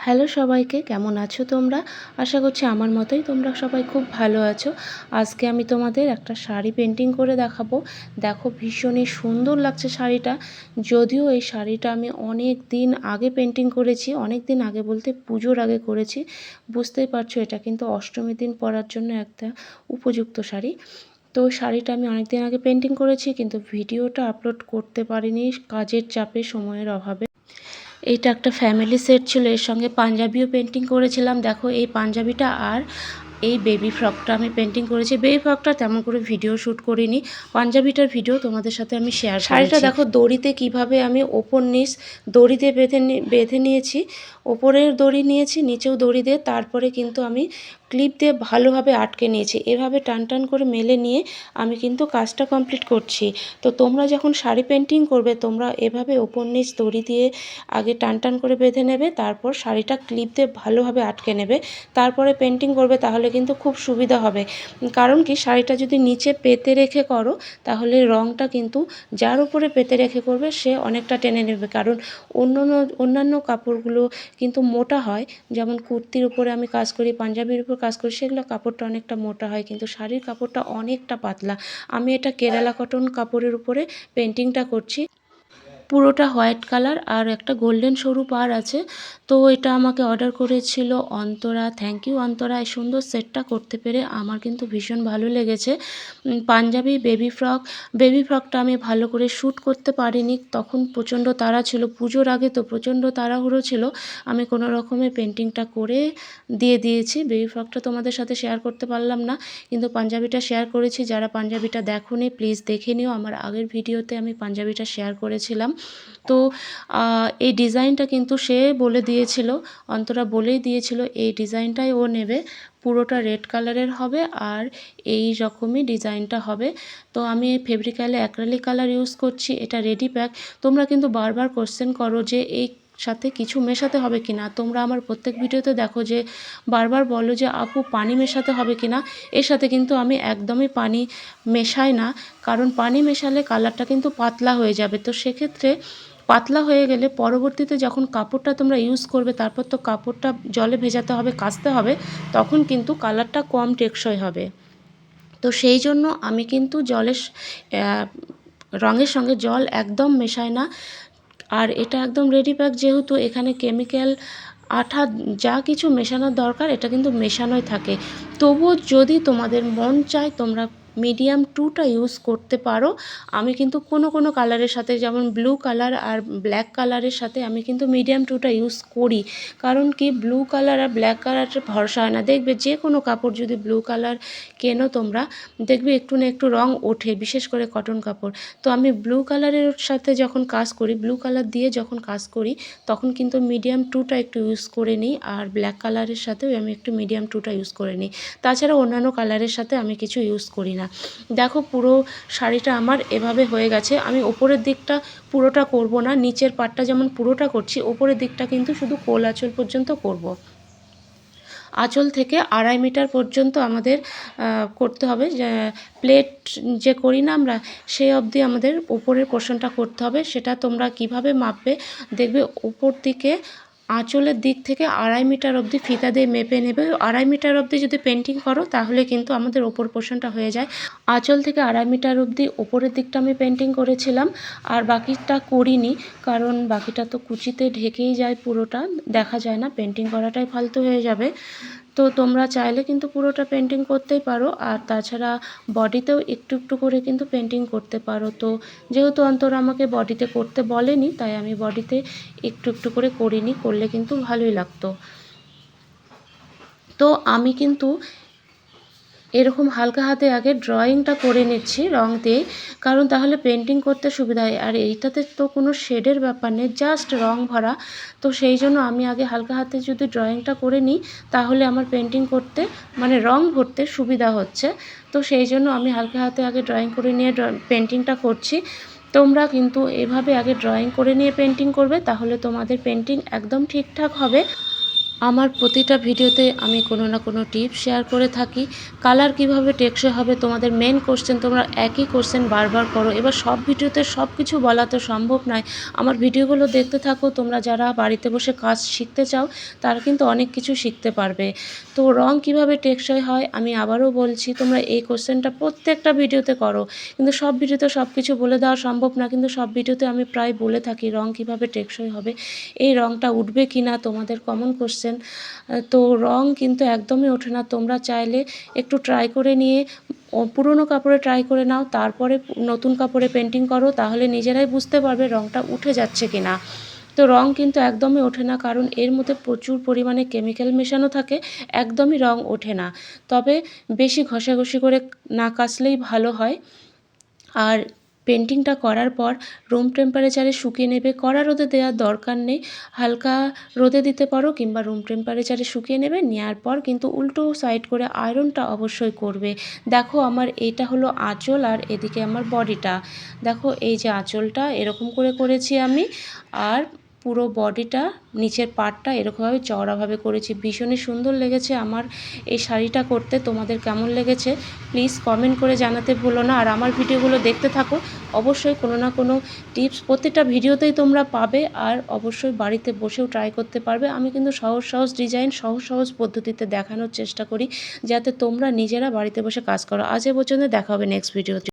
Hello সবাইকে, কেমন আছো তোমরা? আশা করছি আমার মতোই তোমরা সবাই খুব ভালো আছো। আজকে আমি তোমাদের একটা শাড়ি পেন্টিং করে দেখাবো। দেখো ভীষণই সুন্দর লাগছে শাড়িটা। যদিও এই শাড়িটা আমি অনেক দিন আগে পেন্টিং করেছি, অনেক দিন আগে বলতে পুজোর আগে করেছি। বুঝতেই পারছো এটা কিন্তু অষ্টমীর দিন পরার জন্য একটা উপযুক্ত শাড়ি। তো শাড়িটা আমি অনেক দিন আগে পেন্টিং করেছি, কিন্তু ভিডিওটা আপলোড করতে পারিনি কাজের চাপে, সময়ের অভাবে। এইটা একটা ফ্যামিলি সেট ছিল, এর সঙ্গে পাঞ্জাবিও পেন্টিং করেছিলাম। দেখো এই পাঞ্জাবিটা আর এই বেবি ফ্রকটা আমি পেন্টিং করেছি। বেবি ফ্রকটা তেমন করে ভিডিও শ্যুট করিনি, পাঞ্জাবিটার ভিডিও তোমাদের সাথে আমি শেয়ার করেছি। শাড়িটা দেখো দড়িতে কিভাবে আমি ওপর নিচ দড়িতে বেঁধে নিয়েছি। ওপরের দড়ি নিয়েছি, নিচেও দড়ি দিয়ে তারপরে কিন্তু আমি ক্লিপ দিয়ে ভালোভাবে আটকে নিয়েছি। এভাবে টান টান করে মেলে নিয়ে আমি কিন্তু কাজটা কমপ্লিট করছি। তো তোমরা যখন শাড়ি পেন্টিং করবে তোমরা এভাবে ওপর নিচ দড়ি দিয়ে আগে টান টান করে বেঁধে নেবে, তারপর শাড়িটা ক্লিপ দিয়ে ভালোভাবে আটকে নেবে, তারপরে পেন্টিং করবে। তাহলে কিন্তু খুব সুবিধা হবে। কারণ কি, শাড়িটা যদি নিচে পেতে রেখে করো তাহলে রঙটা কিন্তু যার উপরে পেতে রেখে করবে সে অনেকটা টেনে নেবে। কারণ অন্যান্য কাপড়গুলো কিন্তু মোটা হয়, যেমন কুর্তির উপরে আমি কাজ করি, পাঞ্জাবির উপর কাজ করি, সেগুলো কাপড়টা অনেকটা মোটা হয়, কিন্তু শাড়ির কাপড়টা অনেকটা পাতলা। আমি এটা কেরালা কটন কাপড়ের উপরে পেন্টিংটা করছি। পুরোটা হোয়াইট কালার আর একটা গোল্ডেন সরু পাড় আছে। তো এটা আমাকে অর্ডার করেছিল অন্তরা। থ্যাংক ইউ অন্তরা, এই সুন্দর সেটটা করতে পেরে আমার কিন্তু ভীষণ ভালো লেগেছে। পাঞ্জাবি বেবি ফ্রকটা আমি ভালো করে শ্যুট করতে পারিনি, তখন প্রচণ্ড তাড়া ছিল, পুজোর আগে তো প্রচণ্ড তাড়াহুড়ো ছিল। আমি কোনো রকমে পেন্টিংটা করে দিয়েছি। বেবি ফ্রকটা তোমাদের সাথে শেয়ার করতে পারলাম না, কিন্তু পাঞ্জাবিটা শেয়ার করেছি। যারা পাঞ্জাবিটা দেখোনি প্লিজ দেখে নিও, আমার আগের ভিডিওতে আমি পাঞ্জাবিটা শেয়ার করেছিলাম। তো এই ডিজাইনটা কিন্তু সে বলে দিয়েছিল, অন্তরা বলেই দিয়েছিল এই ডিজাইনটাই ও নেবে, পুরোটা রেড কালারের হবে আর এই রকমই ডিজাইনটা হবে। তো আমি এই ফেব্রিক্যালে অ্যাক্রিলিক কালার ইউজ করছি, এটা রেডি প্যাক। তোমরা কিন্তু বারবার কোশ্চেন করো যে এই সাথে কিছু মেশাতে হবে কিনা। তোমরা আমার প্রত্যেক ভিডিওতে দেখো যে বারবার বলো যে আপু পানি মেশাতে হবে কিনা। এর সাথে কিন্তু আমি একদমই পানি মেশাই না, কারণ পানি মেশালে কালারটা কিন্তু পাতলা হয়ে যাবে। তো সেক্ষেত্রে পাতলা হয়ে গেলে পরবর্তীতে যখন কাপড়টা তোমরা ইউজ করবে, তারপর তো কাপড়টা জলে ভেজাতে হবে, কাচতে হবে, তখন কিন্তু কালারটা কম টেকসই হবে। তো সেই জন্য আমি কিন্তু রঙের সঙ্গে জল একদম মেশাই না। আর এটা একদম রেডি প্যাক, যেহেতু এখানে কেমিক্যাল, আঠা, যা কিছু মেশানোর দরকার এটা কিন্তু মেশানোই থাকে। তবুও যদি তোমাদের মন চায় তোমরা মিডিয়াম টুটা ইউজ করতে পারো। আমি কিন্তু কোনো কালারের সাথে, যেমন ব্লু কালার আর ব্ল্যাক কালারের সাথে আমি কিন্তু মিডিয়াম টুটা ইউজ করি। কারণ কি, ব্লু কালার আর ব্ল্যাক কালারের ভরসা হয় না। দেখবে যে কোনো কাপড় যদি ব্লু কালার কেনো তোমরা, দেখবে একটু না একটু রং ওঠে, বিশেষ করে কটন কাপড়। তো আমি ব্লু কালারের সাথে যখন কাজ করি, ব্লু কালার দিয়ে যখন কাজ করি, তখন কিন্তু মিডিয়াম টুটা একটু ইউজ করে নিই, আর ব্ল্যাক কালারের সাথেও আমি একটু মিডিয়াম টুটা ইউজ করে নিই। তাছাড়া অন্যান্য কালারের সাথে আমি কিছু ইউজ করি না। দেখো পুরো শাড়িটা আমার এভাবে হয়ে গেছে। আমি ওপরের দিকটা পুরোটা করব না, নিচের পাটটা যেমন পুরোটা করছি, ওপরের দিকটা কিন্তু শুধু কোল আঁচল পর্যন্ত করব। আঁচল থেকে 2.5 মিটার পর্যন্ত আমাদের করতে হবে। প্লেট যে করি না আমরা, সেই অবধি আমাদের উপরের পোর্শনটা করতে হবে। সেটা তোমরা কিভাবে মাপবে, দেখবে উপর দিকে আঁচলের দিক থেকে 2.5 মিটার অবধি ফিতা দিয়ে মেপে নেবে। 2.5 মিটার অবধি যদি পেন্টিং করো তাহলে কিন্তু আমাদের ওপর পোর্শনটা হয়ে যায়। আঁচল থেকে 2.5 মিটার অবধি ওপরের দিকটা আমি পেন্টিং করেছিলাম, আর বাকিটা করিনি, কারণ বাকিটা তো কুচিতে ঢেকেই যায়, পুরোটা দেখা যায় না, পেন্টিং করাটাই ফালতু হয়ে যাবে। তো তোমরা চাইলে কিন্তু পুরোটা পেন্টিং করতেই পারো, আর তাছাড়া বডিতেও একটু একটু করে কিন্তু পেন্টিং করতে পারো। তো যেহেতু অন্তরা আমাকে বডিতে করতে বলেনি, তাই আমি বডিতে একটু একটু করে করিনি, করলে কিন্তু ভালোই লাগতো। তো আমি কিন্তু এরকম হালকা হাতে আগে ড্রয়িংটা করে নিচ্ছি রং দিয়ে, কারণ তাহলে পেন্টিং করতে সুবিধা হয়। আর এইটাতে তো কোনো শেডের ব্যাপার নেই, জাস্ট রং ভরা। তো সেই জন্য আমি আগে হালকা হাতে যদি ড্রয়িংটা করে নিই তাহলে আমার পেন্টিং করতে, মানে রং ভরতে সুবিধা হচ্ছে। তো সেই জন্য আমি হালকা হাতে আগে ড্রয়িং করে নিয়ে পেন্টিংটা করছি। তোমরা কিন্তু এভাবে আগে ড্রয়িং করে নিয়ে পেন্টিং করবে, তাহলে তোমাদের পেন্টিং একদম ঠিকঠাক হবে। আমার প্রতিটা ভিডিওতে আমি কোনো না কোনো টিপস শেয়ার করে থাকি। কালার কিভাবে টেকসই হবে, তোমাদের মেন কোশ্চেন, তোমরা একই কোশ্চেন বারবার করো। এবার সব ভিডিওতে সব কিছু বলা তো সম্ভব নয়। আমার ভিডিওগুলো দেখতে থাকো, তোমরা যারা বাড়িতে বসে কাজ শিখতে চাও তারা কিন্তু অনেক কিছু শিখতে পারবে। তো রং কিভাবে টেকসই হয় আমি আবারও বলছি, তোমরা এই কোশ্চেনটা প্রত্যেকটা ভিডিওতে করো, কিন্তু সব ভিডিওতে সব কিছু বলে দেওয়া সম্ভব না। কিন্তু সব ভিডিওতে আমি প্রায় বলে থাকি রং কিভাবে টেকসই হবে, এই রংটা উঠবে কি না, তোমাদের কমন কোশ্চেন। তো রং কিন্তু একদমই ওঠে না। তোমরা চাইলে একটু ট্রাই করে নিয়ে পুরনো কাপড়ে ট্রাই করে নাও, তারপরে নতুন কাপড়ে পেন্টিং করো, তাহলে নিজেরাই বুঝতে পারবে রংটা উঠে যাচ্ছে কি না। তো রং কিন্তু একদমই ওঠে না, কারণ এর মধ্যে প্রচুর পরিমাণে কেমিক্যাল মেশানো থাকে, একদমই রং ওঠে না। তবে বেশি ঘষাঘষি করে না কাচলেই ভালো হয়। আর পেন্টিংটা করার পর রুম টেম্পারেচারে শুকিয়ে নেবে, কড়া রোদে দেওয়ার দরকার নেই, হালকা রোদে দিতে পারো কিংবা রুম টেম্পারেচারে শুকিয়ে নেবে। নেওয়ার পর কিন্তু উল্টো সাইড করে আয়রনটা অবশ্যই করবে। দেখো আমার এইটা হলো আঁচল, আর এদিকে আমার বডিটা। দেখো এই যে আঁচলটা এরকম করে করেছি আমি, আর পুরো বডিটা নিচের পার্টটা এরকমভাবে চওড়াভাবে করেছি। ভীষণই সুন্দর লেগেছে আমার এই শাড়িটা করতে। তোমাদের কেমন লেগেছে প্লিজ কমেন্ট করে জানাতে ভুলো না। আর আমার ভিডিওগুলো দেখতে থাকো, অবশ্যই কোনো না কোনো টিপস প্রত্যেকটা ভিডিওতেই তোমরা পাবে, আর অবশ্যই বাড়িতে বসেও ট্রাই করতে পারবে। আমি কিন্তু সহজ সহজ ডিজাইন সহজ সহজ পদ্ধতিতে দেখানোর চেষ্টা করি, যাতে তোমরা নিজেরা বাড়িতে বসে কাজ করো। আজ এ পর্যন্ত, দেখা হবে নেক্সট ভিডিওতে।